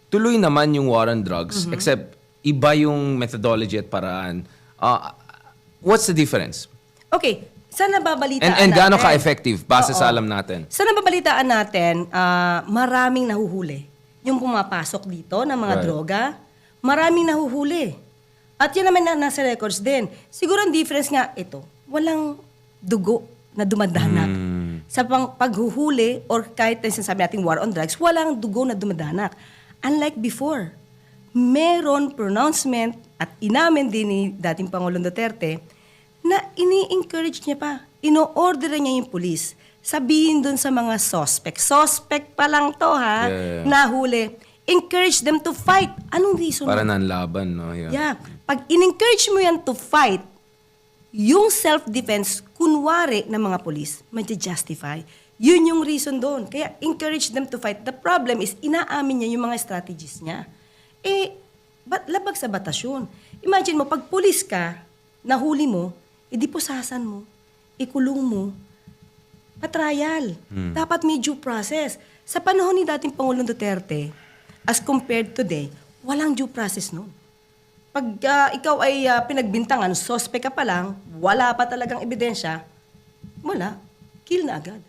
Tuloy naman yung war on drugs, except iba yung methodology at paraan. What's the difference? Okay, sa nababalitaan And gaano natin. ka-effective base Oo. sa alam natin? Sa nababalitaan natin, maraming nahuhuli. Yung pumapasok dito ng mga Right. droga, maraming nahuhuli. At yan naman na nasa records din. Siguro ang difference nga, ito, walang dugo na dumadanak. Sa paghuhuli or kahit na sinasabi natin war on drugs, walang dugo na dumadanak. Unlike before, meron pronouncement at inamin din ni dating Pangulong Duterte na ini-encourage niya pa, ino-order niya yung pulis. Sabihin dun sa mga suspect pa lang to ha, Yeah. nahuli, encourage them to fight. Anong reason? Para nanlaban, no? Yeah. Pag in-encourage mo yan to fight, yung self-defense, kunwari ng mga polis, justify. Yun yung reason doon. Kaya encourage them to fight. The problem is, inaamin niya yung mga strategies niya. Labag sa batas yun. Imagine mo, pag polis ka, nahuli mo, pusasan mo, ikulong mo, patrial. Dapat may due process. Sa panahon ni dating Pangulong Duterte, as compared today, walang due process noon. Pag ikaw ay pinagbintangan, suspect ka pa lang, wala pa talagang ebidensya, wala, kill na agad.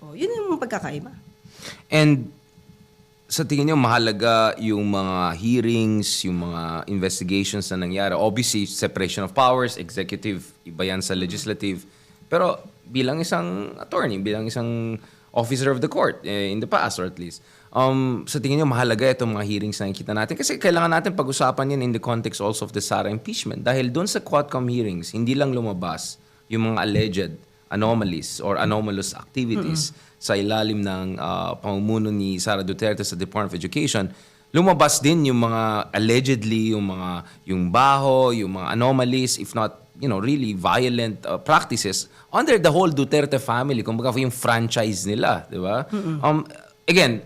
Yun yung pagkakaiba. And sa tingin niyo, mahalaga yung mga hearings, yung mga investigations na nangyari. Obviously, separation of powers, executive, iba yan sa legislative. Pero bilang isang attorney, bilang isang officer of the court, in the past or at least, sa tingin niyo, mahalaga itong mga hearings na nakikita natin. Kasi kailangan natin pag-usapan yan in the context also of the Sara impeachment. Dahil doon sa Quadcom hearings, hindi lang lumabas yung mga alleged anomalies or anomalous activities sa ilalim ng pamumuno ni Sara Duterte sa Department of Education. Lumabas din yung mga allegedly, yung baho, yung mga anomalies, if not, really violent practices under the whole Duterte family. Kumbaga yung franchise nila, di ba? Again,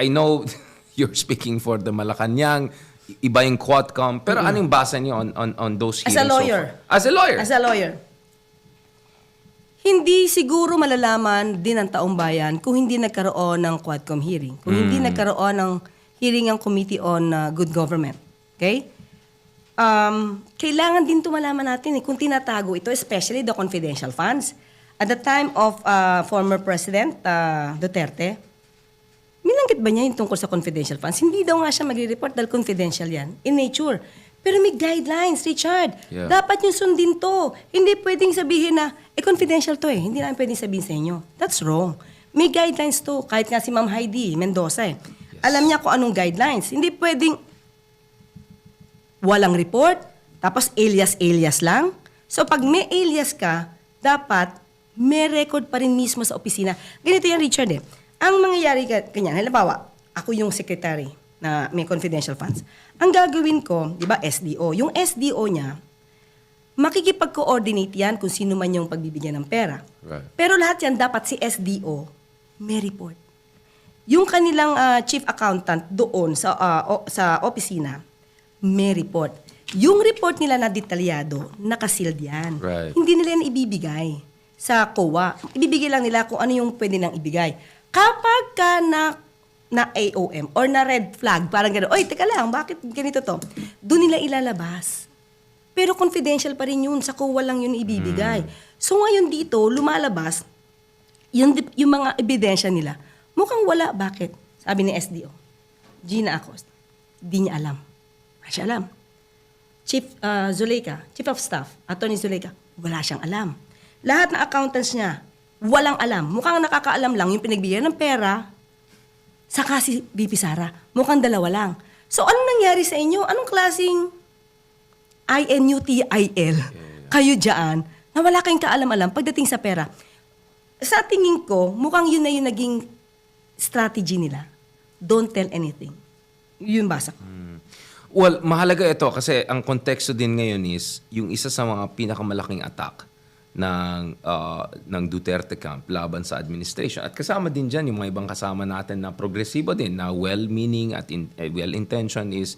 I know you're speaking for the Malacanang, iba yung Quadcom, pero ano yung basa niyo on those hearings? As a lawyer. As a lawyer? As a lawyer. Hindi siguro malalaman din ng taong bayan kung hindi nagkaroon ng Quadcom hearing. Kung hindi nagkaroon ng hearing ang Committee on Good Government. Okay? Kailangan din ito malaman natin kung tinatago ito, especially the confidential funds. At the time of former President Duterte, minanggit ba niya yung tungkol sa confidential funds? Hindi daw nga siya magre-report dahil confidential yan, in nature. Pero may guidelines, Richard. Yeah. Dapat yung sundin to. Hindi pwedeng sabihin na, confidential to eh. Hindi namin pwedeng sabihin sa inyo. That's wrong. May guidelines to. Kahit nga si Ma'am Heidi Mendoza eh. Yes. Alam niya kung anong guidelines. Hindi pwedeng walang report, tapos alias lang. So pag may alias ka, dapat may record pa rin mismo sa opisina. Ganito yan, Richard eh. Ang mangyayari kanyan, halimbawa, ako yung secretary na may confidential funds. Ang gagawin ko, di ba, SDO. Yung SDO niya, makikipag-coordinate yan kung sino man yung pagbibigyan ng pera. Right. Pero lahat yan, dapat si SDO may report. Yung kanilang chief accountant doon sa opisina, may report. Yung report nila na detalyado, nakasealed yan. Right. Hindi nila yan ibibigay sa COA. Ibibigay lang nila kung ano yung pwede nang ibigay. Kapag ka na AOM or na red flag, parang gano'n, oy, teka lang, bakit ganito to? Doon nila ilalabas. Pero confidential pa rin yun, sa COA lang yun ibibigay. So ngayon dito, lumalabas, yung mga ebidensya nila, mukhang wala. Bakit? Sabi ni SDO, Gina Acosta, di niya alam. Wala siya alam. Chief Zuleika, Chief of Staff, Attorney Zuleika, wala siyang alam. Lahat ng accountants niya, walang alam. Mukhang nakakaalam lang yung pinagbigyan ng pera, saka si VP Sara. Mukhang dalawa lang. So, anong nangyari sa inyo? Anong klaseng INUTIL kayo dyan na wala kayong kaalam-alam pagdating sa pera? Sa tingin ko, mukhang yun na yung naging strategy nila. Don't tell anything. Yun basa ko. Well, mahalaga ito kasi ang konteksto din ngayon is yung isa sa mga pinakamalaking attack ng Duterte camp laban sa administration. At kasama din dyan yung mga ibang kasama natin na progresibo din, na well-meaning at well-intentioned is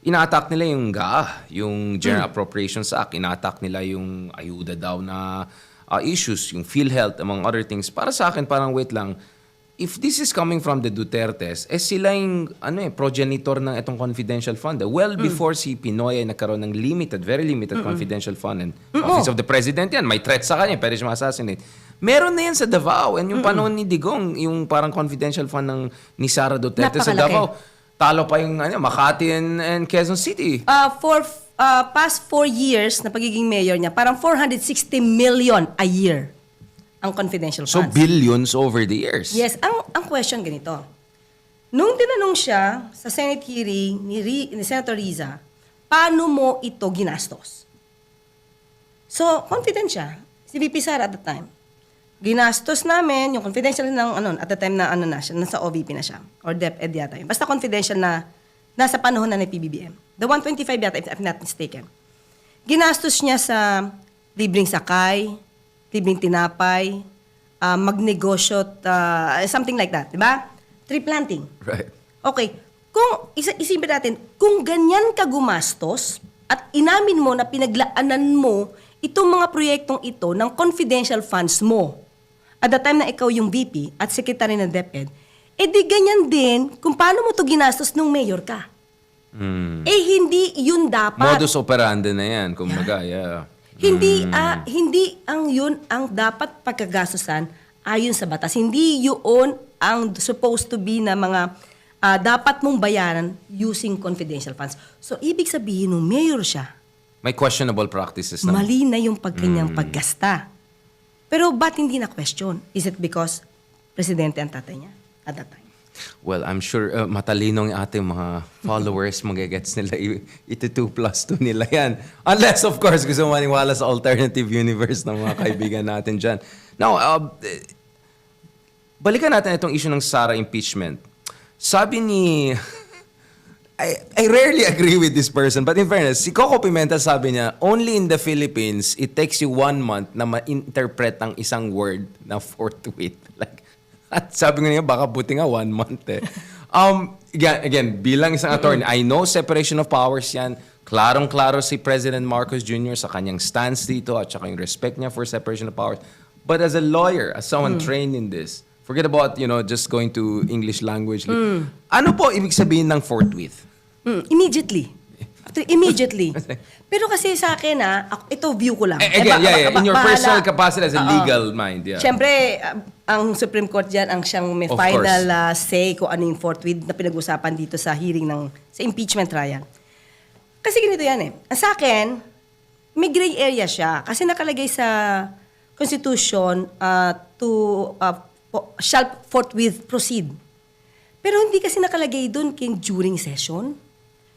ina-attack nila yung GAA, yung General Appropriations Act. Ina-attack nila yung ayuda daw na issues, yung PhilHealth, among other things. Para sa akin, parang wait lang, if this is coming from the Dutertes, sila yung progenitor ng itong confidential fund. Well before si Pinoy ay nagkaroon ng very limited confidential fund. And Office of the President yan, may threat sa kanya, pwede siya ma-assassinate. Meron na yan sa Davao. And yung panahon ni Digong, yung parang confidential fund ni Sara Duterte sa Napakalaki. Davao, talo pa yung Makati and Quezon City. For past 4 years na pagiging mayor niya, parang 460 million a year ang confidential So funds. billions over the years. Yes, ang question ganito. Nung tinanong siya sa Senate hearing ni Senator Riza, paano mo ito ginastos? So, confident siya. Si VP Sara at the time. Ginastos namin, yung confidential at the time na siya, nasa OVP na siya. Or DepEd yata yun. Basta confidential na nasa panahon na ng PBBM. The 125 yata, if I'm not mistaken. Ginastos niya sa libreng sakay, libreng tinapay, magnegosyo, something like that, di ba? Tree planting. Right. Okay, kung isipin natin, kung ganyan ka gumastos at inamin mo na pinaglaanan mo itong mga proyektong ito ng confidential funds mo, at the time na ikaw yung VP at secretary ng DepEd, di ganyan din kung paano mo to ginastos nung mayor ka. Hindi yun dapat. Modus operandi na yan, kumbaga, yeah. Hindi ang yun ang dapat pagkagastusan ayon sa batas. Hindi yun ang supposed to be na mga dapat mong bayaran using confidential funds. So, ibig sabihin nung mayor siya, May questionable practices na. mali na yung kanyang paggasta. Pero ba't hindi na question? Is it because presidente ang tatay niya at that time? Well, I'm sure matalino yung ating mga followers, magigets nila ito 2+2 nila yan. Unless, of course, gusto maniwala sa alternative universe ng mga kaibigan natin dyan. Now, balikan natin itong issue ng Sara impeachment. Sabi ni... I rarely agree with this person, but in fairness, si Coco Pimentel sabi niya, only in the Philippines, it takes you 1 month na ma-interpret ang isang word na forthwith. Like, at sabi nga niya, baka buti nga 1 month eh. Again, bilang isang attorney, I know separation of powers yan. Klarong-klaro si President Marcos Jr. sa kanyang stance dito at saka yung respect niya for separation of powers. But as a lawyer, as someone trained in this, forget about, just going to English language. Ano po ibig sabihin ng forthwith? Immediately. Actually, immediately. Pero kasi sa akin, ito view ko lang. Again, in your bahala. personal capacity as a legal mind, yeah. Siyempre, ang Supreme Court dyan, ang siyang may Of final say kung ano yung forthwith na pinag-usapan dito sa hearing sa impeachment trial. Kasi ganito yan eh. Sa akin, may gray area siya. Kasi nakalagay sa Constitution shall forthwith proceed. Pero hindi kasi nakalagay doon during session.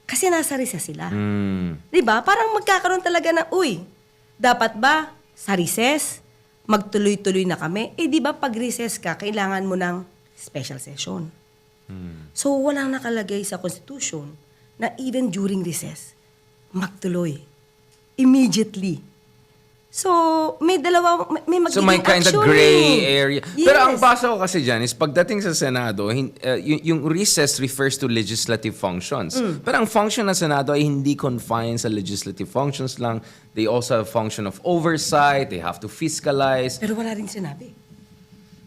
Kasi nasa recess sila. Di ba? Parang magkakaroon talaga na, dapat ba sa recess, magtuloy-tuloy na kami? Di ba pag recess ka, kailangan mo ng special session. So, walang nakalagay sa Constitution na even during recess, magtuloy. Immediately. So, may magiging So may kind of action gray eh. area. Yes. Pero ang basa ko kasi dyan is pagdating sa Senado, yung recess refers to legislative functions. Pero ang function ng Senado ay hindi confined sa legislative functions lang. They also have function of oversight, they have to fiscalize. Pero wala rin sinabi.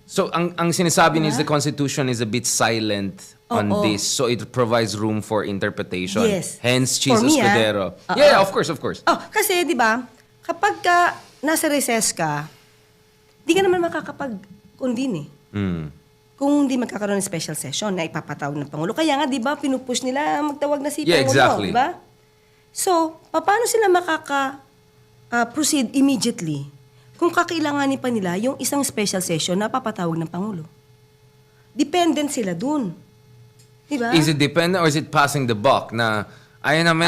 So ang sinasabi is the Constitution is a bit silent on this. So it provides room for interpretation. Yes. Hence, For Jesus me, Cordero. Yeah, of course. Kasi di ba, kapag nasa recess ka, di ka naman makakapag-convene eh. Kung hindi magkakaroon ng special session na ipapatawag ng Pangulo. Kaya nga, di ba, pinupush nila magtawag na si Yeah, Pangulo. exactly. Di ba? So, paano sila proceed immediately kung kakailanganin pa nila yung isang special session na papatawag ng Pangulo? Dependent sila dun. Di ba? Is it dependent or is it passing the buck na ayun naman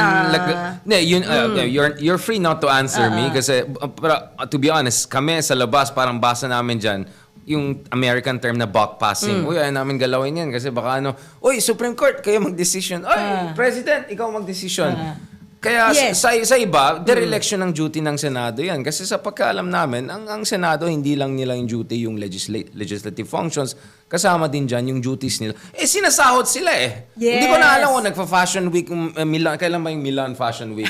you're free not to answer me kasi pero, to be honest, kami sa labas parang basa namin diyan yung American term na buck passing. Uy, ayaw namin galawin yan kasi baka Supreme Court, kayo mag-decision. President, ikaw mag-decision. Kaya Yes. sa iba, dereliction ng duty ng Senado yan. Kasi sa pagkaalam namin, ang Senado, hindi lang nila yung duty, yung legislative functions, kasama din dyan yung duties nila. Sinasahod sila eh. Yes. Hindi ko na alam kung nagpa-Fashion Week, Milan, kailan ba yung Milan Fashion Week?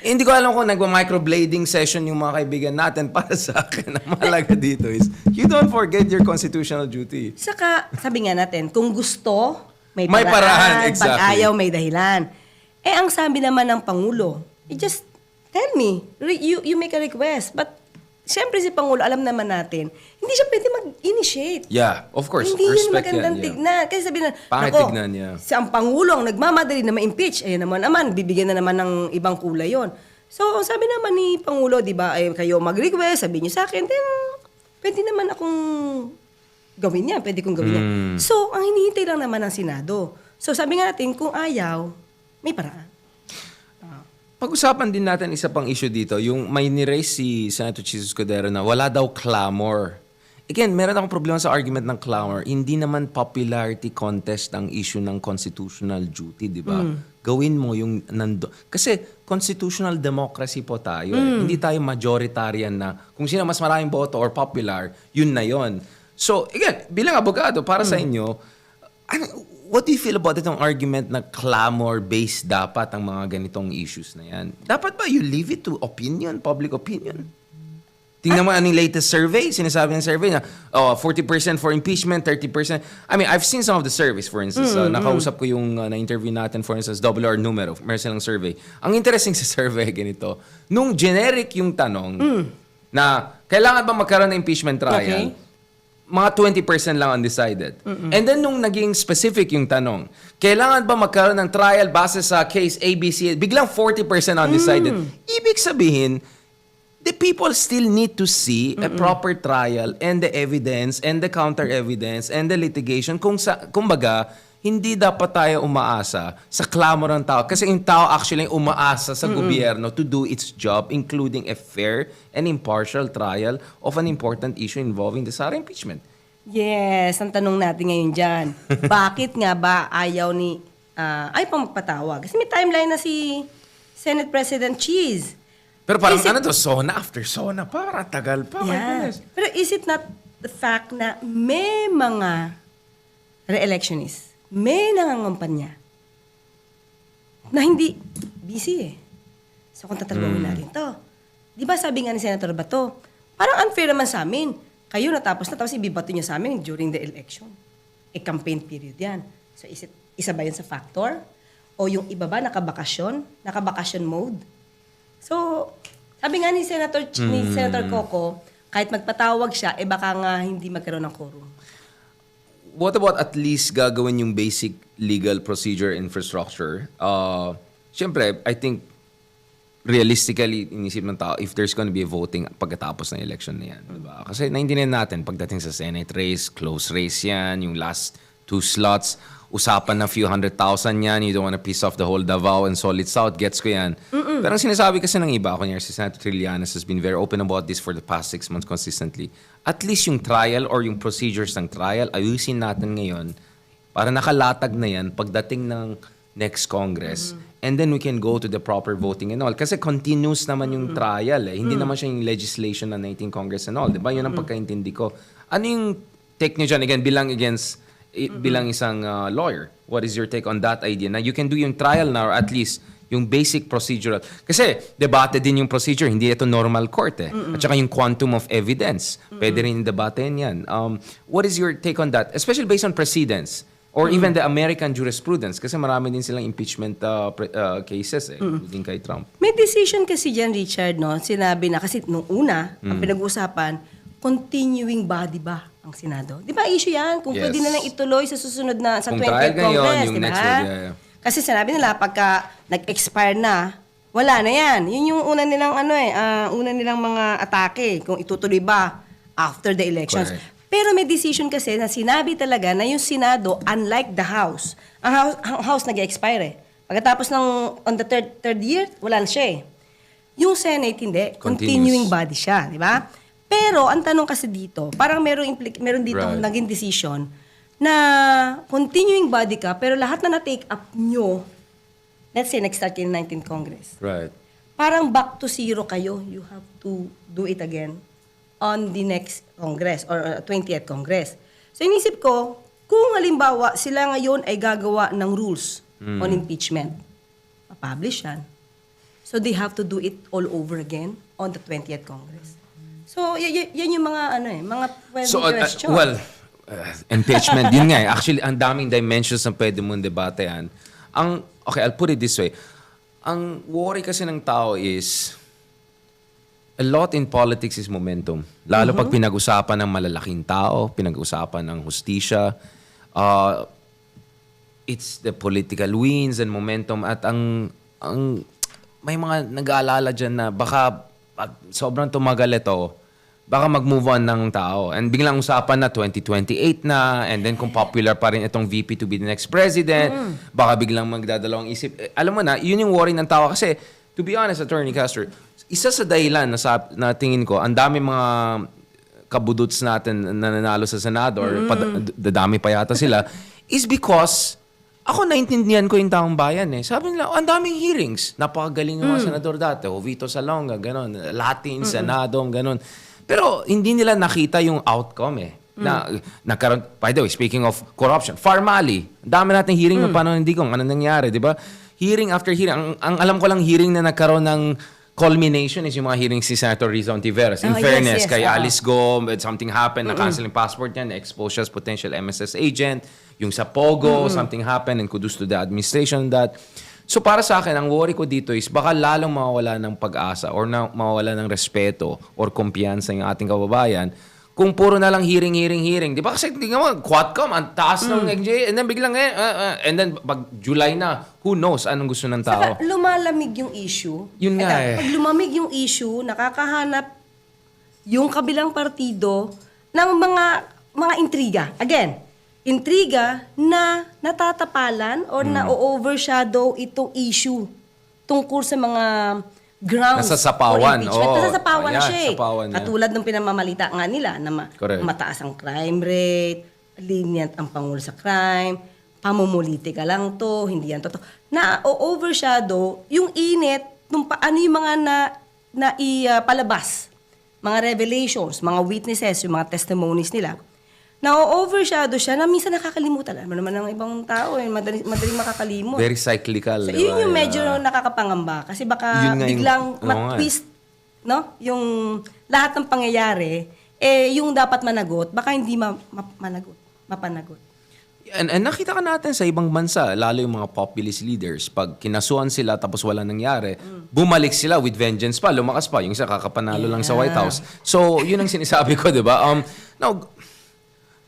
Hindi ko alam kung nagpa-microblading session yung mga kaibigan natin. Para sa akin, ang mahalaga dito is, you don't forget your constitutional duty. Saka, sabi nga natin, kung gusto, may May paraan, paraan. exactly. Pag ayaw, may dahilan. Ang sabi naman ng Pangulo, just tell me, you make a request. But, siyempre si Pangulo, alam naman natin, hindi siya pwede mag-initiate. Yeah, of course. Hindi yun Respect magandang yan, yeah. tignan. Kasi sabi na, Pangit nako, tignan, yeah. si ang Pangulo ang nagmamadali na ma-impeach. Ayan naman, bibigyan na naman ng ibang kulay yon. So, sabi naman ni Pangulo, di ba, kayo mag-request, sabi niyo sa akin, then, pwede naman akong gawin yan. Pwede kong gawin yan. So, ang hinihintay lang naman ng Senado. So, sabi nga natin, kung ayaw, may paraan. Pag-usapan din natin isa pang issue dito, yung may niraise si Senator Chis Escudero na wala daw clamor. Again, meron akong problema sa argument ng clamor. Hindi naman popularity contest ang issue ng constitutional duty, di ba? Gawin mo yung nando. Kasi constitutional democracy po tayo. Hindi tayo majoritarian na kung sino mas maraming boto or popular, yun na yun. So, again, bilang abogado, para sa inyo, what do you feel about itong argument na clamor-based dapat ang mga ganitong issues na yan? Dapat ba you leave it to opinion, public opinion? Tingnan mo anong latest survey. Sinasabi ng survey na 40% for impeachment, 30%. I mean, I've seen some of the surveys, for instance. Nakausap ko yung na-interview natin, for instance, WR Numero. Meron silang survey. Ang interesting sa survey, ganito. Nung generic yung tanong na kailangan ba magkaroon ng impeachment trial, mga 20% lang undecided. And then nung naging specific yung tanong, kailangan ba magkaroon ng trial base sa case ABC? Biglang 40% undecided. Ibig sabihin, the people still need to see a proper trial and the evidence and the counter-evidence and the litigation. Kumbaga, hindi dapat tayo umaasa sa clamor ng tao. Kasi yung tao actually umaasa sa gobyerno to do its job, including a fair and impartial trial of an important issue involving the Sara impeachment. Yes, ang tanong natin ngayon dyan. Bakit nga ba ayaw ay pa magpatawag? Kasi may timeline na si Senate President Cheese. Pero parang SONA after SONA, parang tagal pa. My goodness. Pero is it not the fact na may mga re-electionists, may nangangampanya na hindi busy eh. So kung tatalawin natin to, di ba sabi nga ni Senator Bato, parang unfair naman sa amin. Kayo natapos na, tapos ibibato niyo sa amin during the election. Campaign period yan. So isa ba yun sa factor? O yung iba ba nakabakasyon mode? So, sabi nga ni Senator Coco, kahit magpatawag siya, baka nga hindi magkaroon ng quorum. What about at least gagawin yung basic legal procedure infrastructure? Siyempre, I think realistically, inisip ng tao, if there's gonna be a voting pagkatapos ng election na yan. Diba? Kasi naintindihan natin, pagdating sa Senate race, close race yan, yung last 2 slots, usapan na few 100,000 yan, you don't wanna piss off the whole Davao and Solid South, gets ko yan. Pero ang sinasabi kasi ng iba, kunyari si Senator Trillanes has been very open about this for the past 6 months consistently. At least yung trial or yung procedures ng trial, ayusin natin ngayon para nakalatag na yan pagdating ng next Congress. And then we can go to the proper voting and all. Kasi continuous naman yung trial eh. Hindi naman siya yung legislation ng 19 Congress and all. Diba? Yun ang pagkaintindi ko. Ano yung take nyo dyan? Again, bilang isang lawyer. What is your take on that idea? Na you can do yung trial now or at least yung basic procedural. Kasi debate din yung procedure. Hindi ito normal court eh. At saka yung quantum of evidence. Pwede rin debatein yan. What is your take on that? Especially based on precedents. Or even the American jurisprudence. Kasi marami din silang impeachment cases eh. Including kay Trump. May decision kasi dyan, Richard, no? Sinabi na, kasi nung una, ang pinag-uusapan, continuing body ba ang Senado? Di ba issue yan? Kung Yes. pwede na lang ituloy sa susunod na, sa Kung 20th trial ngayon, Congress, yung di ba? next one, yeah. Kasi sinabi nila, pagka nag-expire na, wala na yan. Yun yung una nilang, una nilang mga atake, kung itutuloy ba after the elections. Correct. Pero may decision kasi na sinabi talaga na yung Senado, unlike the House, ang House nag-expire eh. Pagkatapos ng on the third year, wala na siya eh. Yung Senate, hindi. Continuing body siya, di ba? Pero, ang tanong kasi dito, parang meron dito naging decision na continuing body ka, pero lahat na na-take up nyo let's say, nag-start yung 19th Congress. Right. Parang back to zero kayo. You have to do it again on the next Congress or 20th Congress. So, inisip ko, kung halimbawa sila ngayon ay gagawa ng rules on impeachment, mapublish yan. So, they have to do it all over again on the 20th Congress. So, yan yung mga, mga pwedeng question. Impeachment, yun nga eh. Actually, ang daming dimensions na pwede mong debatean. Okay, I'll put it this way. Ang worry kasi ng tao is, a lot in politics is momentum. Lalo pag pinag-usapan ng malalaking tao, pinag-usapan ng hustisya, it's the political wins and momentum. At may mga nag-aalala dyan na baka pag sobrang tumagal ito, baka mag-move on ng tao. And biglang usapan na 2028 na, and then kung popular pa rin itong VP to be the next president, baka biglang magdadalawang isip. Alam mo na, yun yung worry ng tao. Kasi, to be honest, Attorney Castro, isa sa dahilan na tingin ko, ang dami mga kabuduts natin na nanalo sa Senado, or dadami pa yata sila, is because ako naintindihan ko yung taong bayan eh. Sabi nila, ang daming hearings. Napakagaling yung mga senador dati. Vito Salonga, gano'n. Latin, Senado, gano'n. Pero hindi nila nakita yung outcome eh. Nagkaroon, by the way, speaking of corruption, Farmali. Dami nating hearing ng panahon hindi kung ano nangyari, di ba? Hearing after hearing. Ang alam ko lang hearing na nagkaroon ng culmination is yung mga hearings si Senator Rizza Ontiveros. In fairness, kay Alice Go, something happened, na-cancel yung passport niya, na-expose siya as potential MSS agent. Yung sa Pogo, something happened, and kudos to the administration on that. So para sa akin, ang worry ko dito is baka lalong mawawala ng pag-asa or mawawala ng respeto or kumpiyansa yung ating kababayan kung puro na lang hearing. Di ba? Kasi tingnan mo, Quadcom, ang taas ng NJ, and then biglang and then pag July na, who knows anong gusto ng tao. Saka lumalamig yung issue. Yun nga eh. Pag lumamig yung issue, nakakahanap yung kabilang partido ng mga intriga. Again, intriga na natatapalan or na-overshadow itong issue tungkol sa mga grounds nasasapawan. for impeachment. Nasasapawan na Ayan, siya eh. sapawan niya. Katulad ng pinamamalita nga nila na mataas ang crime rate, lenient ang Pangulo sa crime, pamumulitika lang to, hindi yan totoo. Na-overshadow yung init nung paano yung mga palabas, mga revelations, mga witnesses, yung mga testimonies nila. Na-overshadow siya na minsan nakakalimutan. Alam mo naman ng ibang tao, madaling makakalimot. Very cyclical. So, yun yung medyo nakakapangamba. Kasi baka biglang mat-twist, no? Yung lahat ng pangyayari, yung dapat managot, baka hindi mapanagot. And nakita ka natin sa ibang bansa, lalo yung mga populist leaders, pag kinasuhan sila tapos wala nangyari, bumalik sila with vengeance pa, lumakas pa. Yung isa kakapanalo lang sa White House. So, yun ang sinisabi ko, di ba? Now,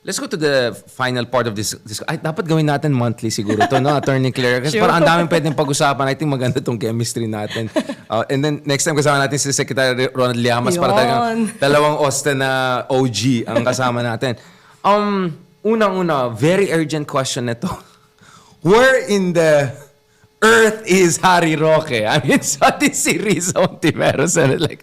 let's go to the final part of this. Ay, dapat gawin natin monthly siguro to, no, Attorney Claire? Kasi parang ang daming pwedeng pag-usapan. I think maganda tong chemistry natin. And then next time kasama natin si Secretary Ronald Llamas para talagang dalawang Austin na OG ang kasama natin. Unang-una, very urgent question nito. Where in the earth is Harry Roque? I mean, pati si Rizza Ontiveros, like,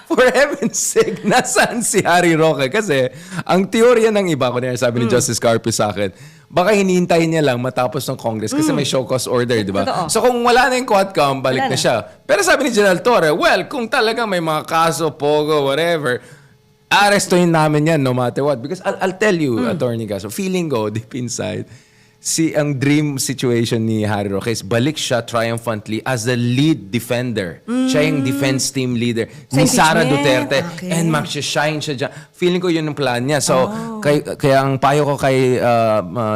for heaven's sake, nasaan si Harry Roque? Kasi, ang teorya ng iba, kunyari sabi ni Justice Carpio sa akin, baka hinihintayin niya lang matapos ng Congress kasi may show cause order, di ba? So, kung wala na yung Quadcom, balik na siya. Pero sabi ni General Torre, well, kung talaga may mga kaso, pogo, whatever, arestuhin namin yan no matter what. Because I'll tell you, Attorney Castro, feeling ko deep inside, ang dream situation ni Harry Roque is balik siya triumphantly as the lead defender. Siya yung defense team leader ni Sara Duterte. Okay. And magsha-shine siya dyan. Feeling ko yun yung plan niya. So, kaya ang payo ko kay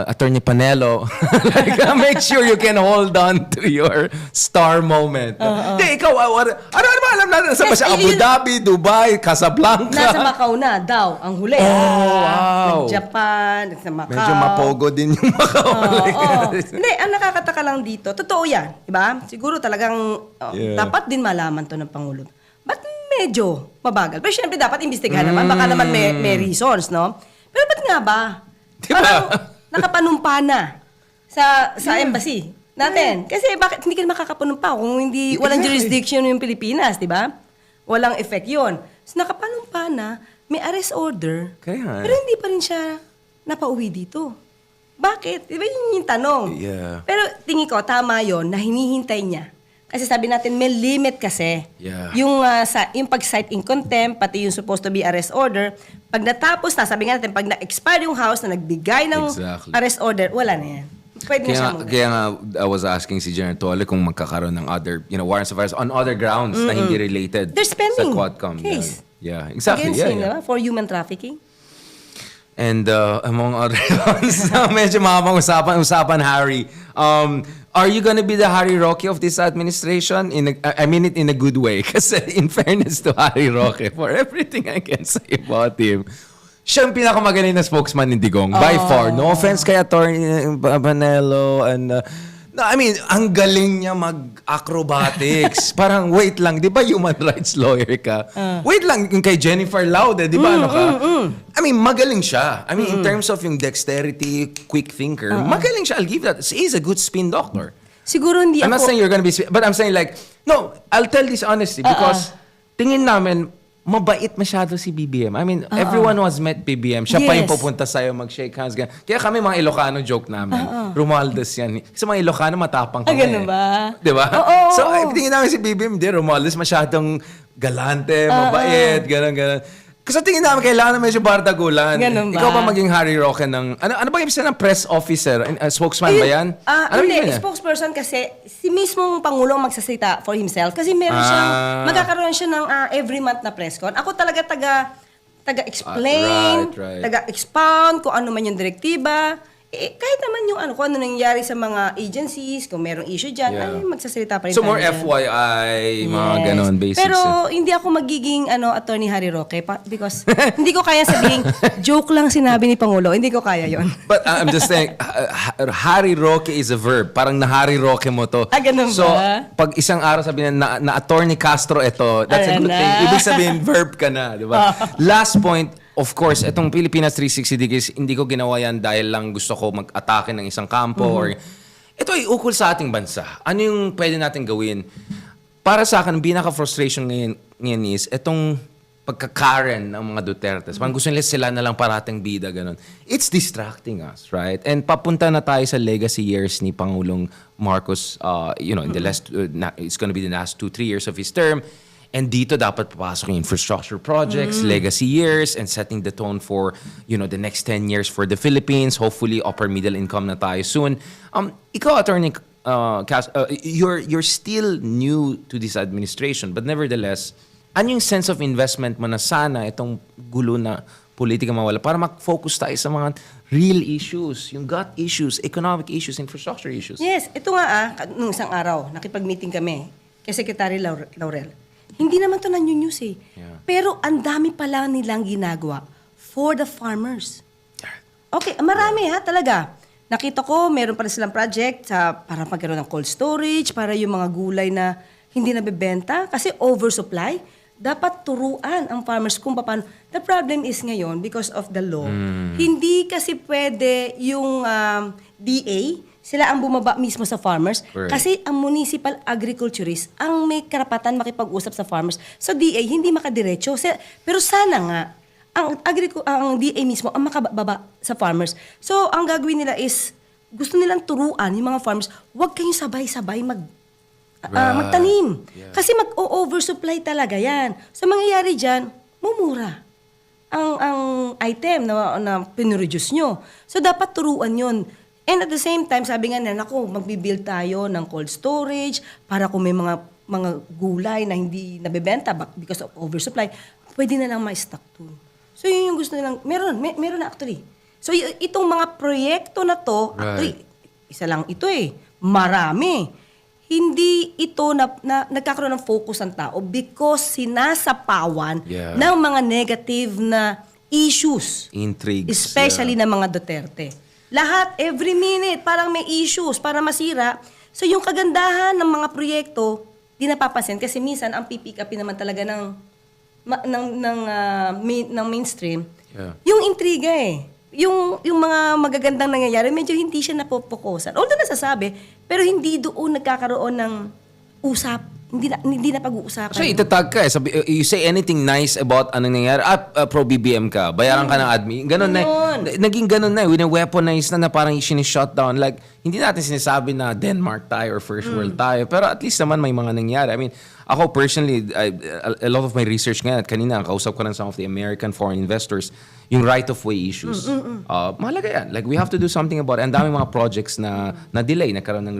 Attorney Panelo, like, make sure you can hold on to your star moment. Hindi, ikaw, ano ba alam natin? Nasa ba siya? Abu Dhabi, Dubai, Casablanca? Nasa Macau na daw, ang huli. Wow. Nag-Japan, nasa Macau. Medyo mapogo din yung Macau. Hindi, ang nakakataka lang dito, totoo yan, di ba? Siguro talagang dapat din malaman to ng Pangulo. Ba't medyo mabagal? Pero syempre dapat imbestigahan naman, baka naman may reasons, no? Pero ba't nga ba? Diba? Parang nakapanumpa na sa embassy natin. Kasi bakit hindi ka makakapanumpa kung hindi walang jurisdiction yung Pilipinas, di ba? Walang effect yun. So nakapanumpa na, may arrest order, pero hindi pa rin siya napauwi dito. Bakit? Di ba yun yung tanong? Yeah. Pero tingin ko, tama yon na hinihintay niya. Kasi sabi natin, may limit kasi. Yeah. Yung pag-cite in contempt, pati yung supposed to be arrest order, pag natapos na, sabi nga natin, pag na-expire yung house na nagbigay ng Exactly. arrest order, wala na yan. Pwede na siya muna. Kaya nga, I was asking si General Tole kung magkakaroon ng other, warrants of arrest on other grounds na hindi related There's pending sa Quadcom. case. Yeah, exactly. Against Yeah, him, yeah. diba? For human trafficking. And among other ones, medyo usapan Harry. Are you gonna be the Harry Roque of this administration? I mean it in a good way. Kasi in fairness to Harry Roque, for everything I can say about him, siya ang pinakamagaling na spokesman ni Digong. By far. No offense kay Atty. Banelo and... no, I mean, ang galing niya mag-acrobatics. Parang, wait lang, di ba human rights lawyer ka? Wait lang, yung kay Jennifer Laude, di ba ano ka? I mean, magaling siya. I mean, in terms of yung dexterity, quick thinker, magaling siya. I'll give that. He's a good spin doctor. Siguro hindi I'm not saying you're gonna be, but I'm saying like, no, I'll tell this honestly because tingin namin, mabait masyado si BBM. I mean, everyone who has met BBM, siya pa yung Yes. pupunta sa'yo, mag-shake hands. Ganun. Kaya kami mga Ilocano joke namin. Romualdez yan. Kasi mga Ilocano matapang kami. ganun ba? Di ba? Oo. So, tingin namin si BBM, hindi, Romualdez masyadong galante, mabait, ganun. Kasi tingin namin, kailangan na medyo bardagulan. Ganun ba? Ikaw ba maging Harry Roque ng, ano ba yung isa ng press officer? Spokesman ba yan? Ano Hindi, yun niya? spokesperson kasi si mismong Pangulo ang magsasalita for himself kasi meron siyang, magkakaroon siya ng every month na press con. Ako talaga taga-explain, Right. taga-expound kung ano man yung direktiba. Kahit naman yung kung ano nangyayari sa mga agencies, kung merong issue dyan, Yeah. ay magsasalita pa rin So tayo more dyan. FYI, mga Yes. ganon, basics. Pero hindi ako magiging Attorney Harry Roque because hindi ko kaya sabihin, joke lang sinabi ni Pangulo. Hindi ko kaya yon. But I'm just saying, Harry Roque is a verb. Parang na-Harry Roque mo to. Ganun So, ba? pag isang araw sabihin na Attorney Castro ito, that's a Ayan good na. thing. Ibig sabihin, verb ka na, di ba? Last point, of course, itong Pilipinas 360 degrees, hindi ko ginawa yan dahil lang gusto ko mag-atake ng isang kampo or ito ay ukol sa ating bansa. Ano yung pwede natin gawin? Para sa akin, ang pinaka-frustration ngayon is itong pagkakaren ng mga Dutertes. Parang gusto nila sila na lang parating bida, ganun. It's distracting us, right? And papunta na tayo sa legacy years ni Pangulong Marcos, in the last, it's gonna be the last 2-3 years of his term. And dito dapat papasok yung infrastructure projects, legacy years, and setting the tone for, the next 10 years for the Philippines. Hopefully, upper middle income na tayo soon. Ikaw, Attorney Cas, you're still new to this administration, but nevertheless, ano yung sense of investment mo na sana itong gulo na politika mawala para mag-focus tayo sa mga real issues, yung gut issues, economic issues, infrastructure issues? Yes, ito nga nung isang araw, nakipag-meeting kami kay Secretary Laurel. Hindi naman to news eh. Yeah. Pero ang dami pala nilang ginagawa for the farmers. Okay, marami talaga. Nakita ko, meron pa rin silang project para magkaroon ng cold storage, para yung mga gulay na hindi nabebenta kasi oversupply. Dapat turuan ang farmers kung paano. The problem is ngayon, because of the law, hindi kasi pwede yung DA, sila ang bumaba mismo sa farmers. Right. Kasi ang municipal agriculturist ang may karapatan makipag-usap sa farmers. So DA, hindi makadiretso. Pero sana nga, ang DA mismo ang makababa sa farmers. So ang gagawin nila is, gusto nilang turuan yung mga farmers, huwag kayong sabay-sabay magtanim. Yeah. Kasi mag-oversupply talaga yan. So mangyayari dyan, mumura ang item na pinreduce nyo. So dapat turuan yun. And at the same time, sabi nga na, magbibuild tayo ng cold storage para kung may mga gulay na hindi nabebenta because of oversupply, pwede na lang ma-stock doon. So yun yung gusto nilang, meron na actually. So itong mga proyekto na to, Right. actually, isa lang ito marami. Hindi ito na nagkakaroon ng focus ang tao because sinasapawan Yeah. ng mga negative na issues. Intrigues. Especially ng mga Duterte. Lahat, every minute, parang may issues para masira. So yung kagandahan ng mga proyekto, di napapansin kasi minsan ang pipick upin naman talaga ng mainstream. Yeah. Yung intriga Yung mga magagandang nangyayari, medyo hindi siya napopokusan. Although nasasabi, pero hindi doon nagkakaroon ng usap. hindi na pag-uusapan. So, itatag ka eh. You say anything nice about anong nangyari. Pro-BBM ka. Bayaran ka ng admin. Ganun na. Naging ganun na. Wine-weaponize na parang shut down. Like, hindi natin sinasabi na Denmark tayo or first world tayo. Pero at least naman may mga nangyari. I mean, ako personally, a lot of my research ngayon, at kanina, kausap ko ng some of the American foreign investors, yung right-of-way issues. Mahalaga yan. Like, we have to do something about it. Ang daming mga projects na delay, nagkaroon ng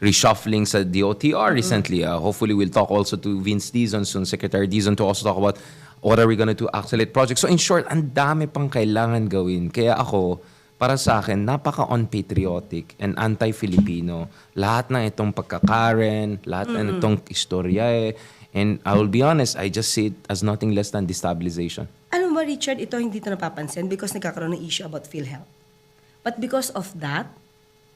reshuffling sa DOTR recently. Hopefully, we'll talk also to Vince Dizon soon, Secretary Dizon, to also talk about what are we gonna do to accelerate projects. So, in short, ang dami pang kailangan gawin. Kaya ako, para sa akin, napaka-unpatriotic and anti-Filipino. Lahat ng itong pagkakaren, lahat ng itong istorya And I will be honest, I just see it as nothing less than destabilization. Ano ba, Richard, ito hindi ito napapansin because nagkakaroon ng issue about PhilHealth. But because of that,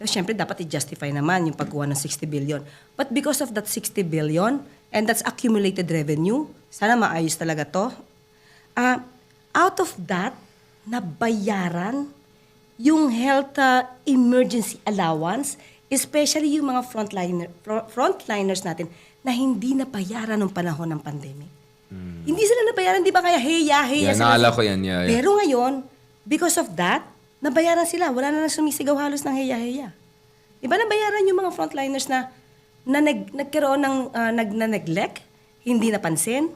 syempre dapat i-justify naman yung pagkuha ng 60 billion. But because of that 60 billion, and that's accumulated revenue, sana maayos talaga to. Out of that, nabayaran yung health emergency allowance, especially yung mga frontliners natin na hindi nabayaran nung panahon ng pandemic. Hindi sila nabayaran, di ba kaya heya Yeah, sila. naalala ko yan. Yeah. Pero ngayon, because of that, nabayaran sila. Wala na sumisigaw halos ng heya-heya. Di ba nabayaran yung mga frontliners na nagkaroon ng neglect, hindi napansin,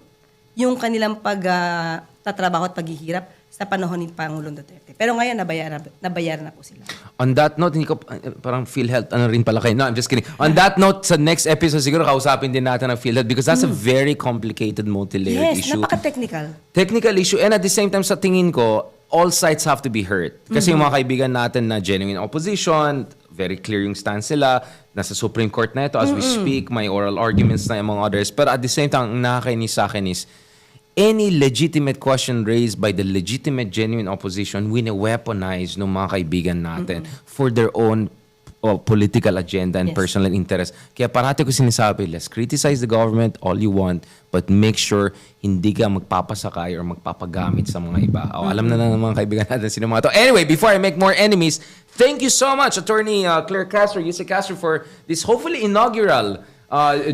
yung kanilang pagtatrabaho at paghihirap sa panahon ni Pangulong Duterte. Pero ngayon, nabayaran na po sila. On that note, hindi ko, parang PhilHealth, ano rin pala kayo. No, I'm just kidding. On that note, sa next episode, siguro kausapin din natin ang PhilHealth because that's a very complicated, multi-layered issue. Yes, napaka-technical. Technical issue. And at the same time, sa tingin ko, all sides have to be heard. Kasi yung mga kaibigan natin na genuine opposition, very clear yung stance sila, nasa Supreme Court na ito as we speak, may oral arguments na among others. But at the same time, ang nakakainis sa akin is, any legitimate question raised by the legitimate, genuine opposition, wine-weaponize ng mga kaibigan natin for their own political agenda and personal interest. Kaya parati ko sinasabi, let's criticize the government all you want, but make sure hindi ka magpapasakay or magpapagamit sa mga iba. Alam na ng mga kaibigan natin sino mga to. Anyway, before I make more enemies, thank you so much, Attorney Claire Castro, Yusek Castro, for this hopefully inaugural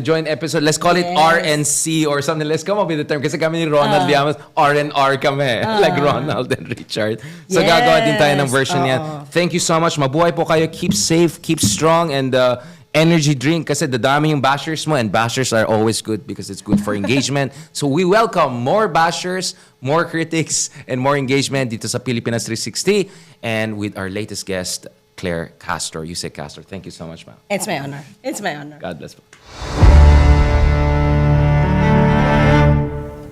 joint episode. Let's call it RNC or something. Let's come up with the term. Kasi kami ni Ronald Llamas, R&R kami. Like Ronald and Richard. So gagawa din tayo ng version yan. Thank you so much. Mabuhay po kayo. Keep safe, keep strong, and energy drink. Kasi dadami yung bashers mo, and bashers are always good because it's good for engagement. So we welcome more bashers, more critics, and more engagement dito sa Pilipinas 360. And with our latest guest, Claire Castro, Yusek Castro. Thank you so much, ma'am. It's my honor. It's my honor. God bless po.